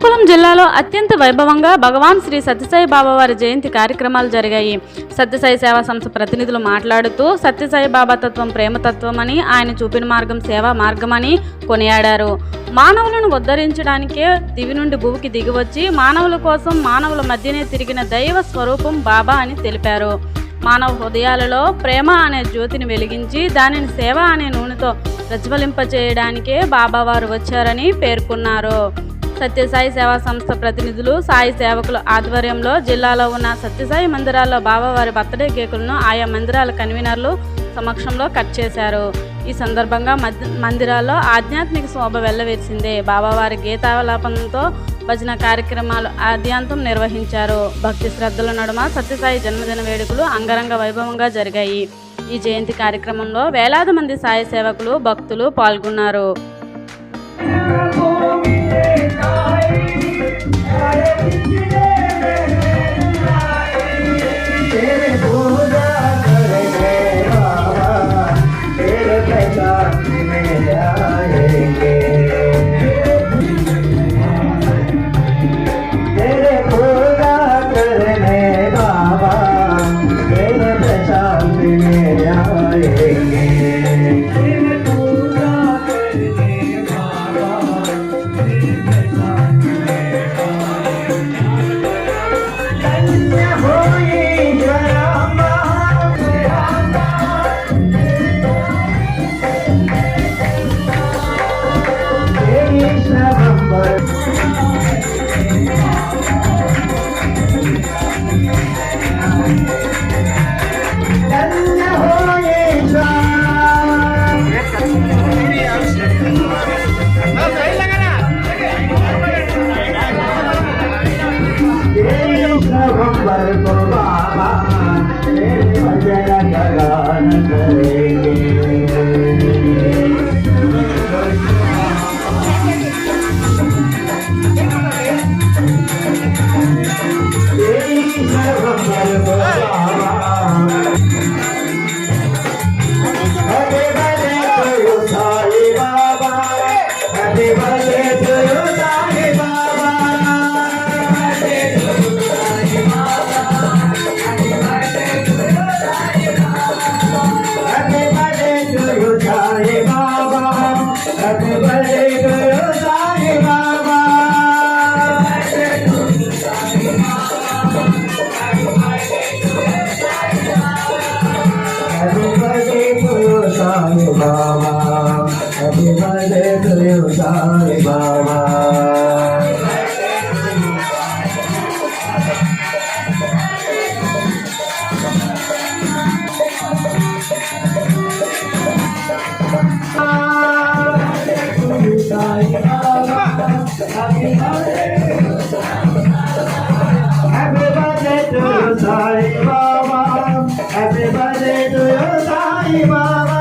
శ్రీకాకుళం జిల్లాలో అత్యంత వైభవంగా భగవాన్ శ్రీ సత్యసాయి బాబా వారి జయంతి కార్యక్రమాలు జరిగాయి. సత్యసాయి సేవా సంస్థ ప్రతినిధులు మాట్లాడుతూ సత్యసాయి బాబా తత్వం ప్రేమతత్వం అని, ఆయన చూపిన మార్గం సేవా మార్గం అని కొనియాడారు. మానవులను ఉద్ధరించడానికే దివి నుండి భూమికి దిగివచ్చి మానవుల కోసం మానవుల మధ్యనే తిరిగిన దైవ స్వరూపం బాబా అని తెలిపారు. మానవ హృదయాలలో ప్రేమ అనే జ్యోతిని వెలిగించి దానిని సేవ అనే నూనెతో ప్రజ్వలింపచేయడానికే బాబావారు వచ్చారని పేర్కొన్నారు. సత్యసాయి సేవా సంస్థ ప్రతినిధులు, సాయి సేవకుల ఆధ్వర్యంలో జిల్లాలో ఉన్న సత్యసాయి మందిరాల్లో బాబావారి బర్త్డే కేకులను ఆయా మందిరాల కన్వీనర్లు సమక్షంలో కట్ చేశారు. ఈ సందర్భంగా మందిరాల్లో ఆధ్యాత్మిక శోభ వెల్లవేసింది. బాబావారి గీతాలాపనతో భజన కార్యక్రమాలు ఆద్యాంతం నిర్వహించారు. భక్తి శ్రద్ధల నడుమ సత్యసాయి జన్మదిన వేడుకలు అంగరంగ వైభవంగా జరిగాయి. ఈ జయంతి కార్యక్రమంలో వేలాది మంది సాయి సేవకులు, భక్తులు పాల్గొన్నారు. Happy birthday to you, Sai Baba. Happy birthday to you, Sai Baba. Happy birthday to you, Sai Baba.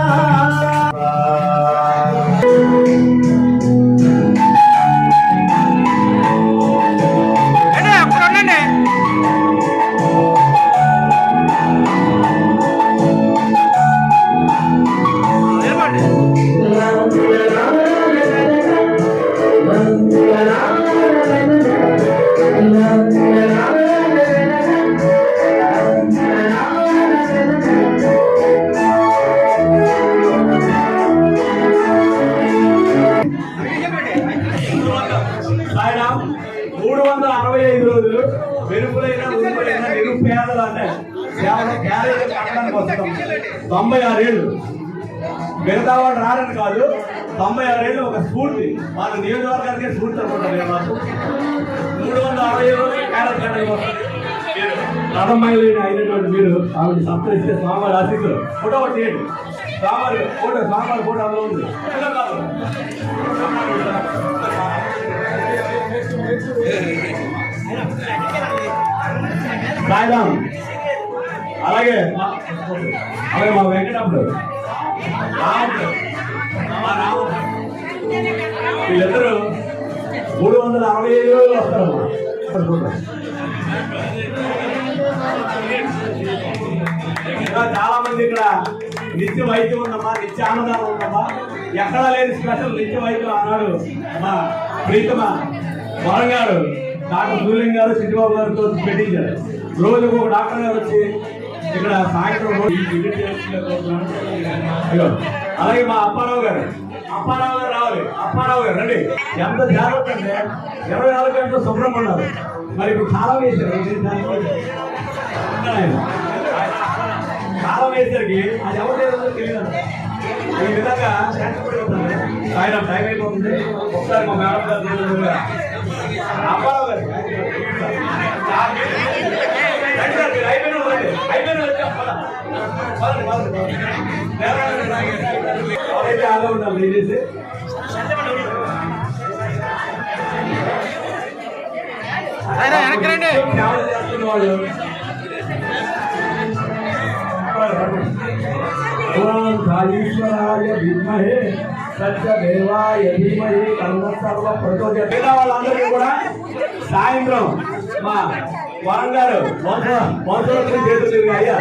ఆయన 365 రోజులు వెలుపులైన ఉరుపులైన నిరుపేదలు అంటే కేవలం క్యారేజ్ కట్టడానికి వస్తాం. 96 ఏళ్ళు మిగతా వాళ్ళు రారని కాదు, 96 ఏళ్ళు ఒక స్ఫూర్తి, వాళ్ళ నియోజకవర్గానికి స్ఫూర్తి అనుకుంటారు. మాకు 360 రోజులు క్యారేజ్ కట్టడానికి వస్తుంది. మీరు రథమైలు అయినటువంటి మీరు ఆవిడ సంతరిస్తే స్వామివారి ఆశీస్సులు ఫోటో ఒకటి చేయండి. స్వామివారి ఫోటో అందులో ఉంది. రాయదాం. అలాగే మా వెంకటప్పుడు వీళ్ళిద్దరూ 365 రోజులు వస్తారు. చాలా మంది ఇక్కడ నిత్య వైద్యం ఉందమ్మా, నిత్య అన్నదానం ఉందమ్మా, ఎక్కడా లేని స్పెషల్ నిత్య వైద్యం అన్నాడు మా ప్రీతమ వరం గారు డాక్టర్ సూర్యం గారు చిట్టిబాబు గారితో పెట్టించారు. రోజుకు ఒక డాక్టర్ గారు వచ్చి ఇక్కడ సాయంత్రం రోజు విజిట్ చేస్తున్నారు. అలాగే మా అప్పారావు గారు రావాలి. అప్పారావు గారు రండి. ఎంత జాగ్రత్త అంటే 24 గంటలు శుభ్రం ఉన్నారు. మరి ఇప్పుడు కాలం వేశారు. కాలం వేసరికి అది ఎవరు తెలియదు. ఈ విధంగా సాయంత్రం టైం అయిపోతుంది. ఒకసారి మా మేడం గారు అప్పారావు గారు ఎవరైతే ఆలో ఉండాలి దయచేసి సేవలు చేస్తున్న వాళ్ళు ఈశ్వరాయ విద్మహే సత్యదేవాయ ధీమహి తన్నో ప్రచోదయాత్. వాళ్ళందరికీ కూడా సాయంత్రం మా వరం గారు చేతులు అయ్యా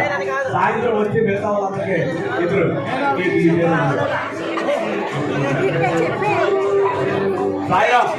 సాయంత్రం వచ్చి మిగతా వాళ్ళందరికీ ఎదురు సాయిరామ్.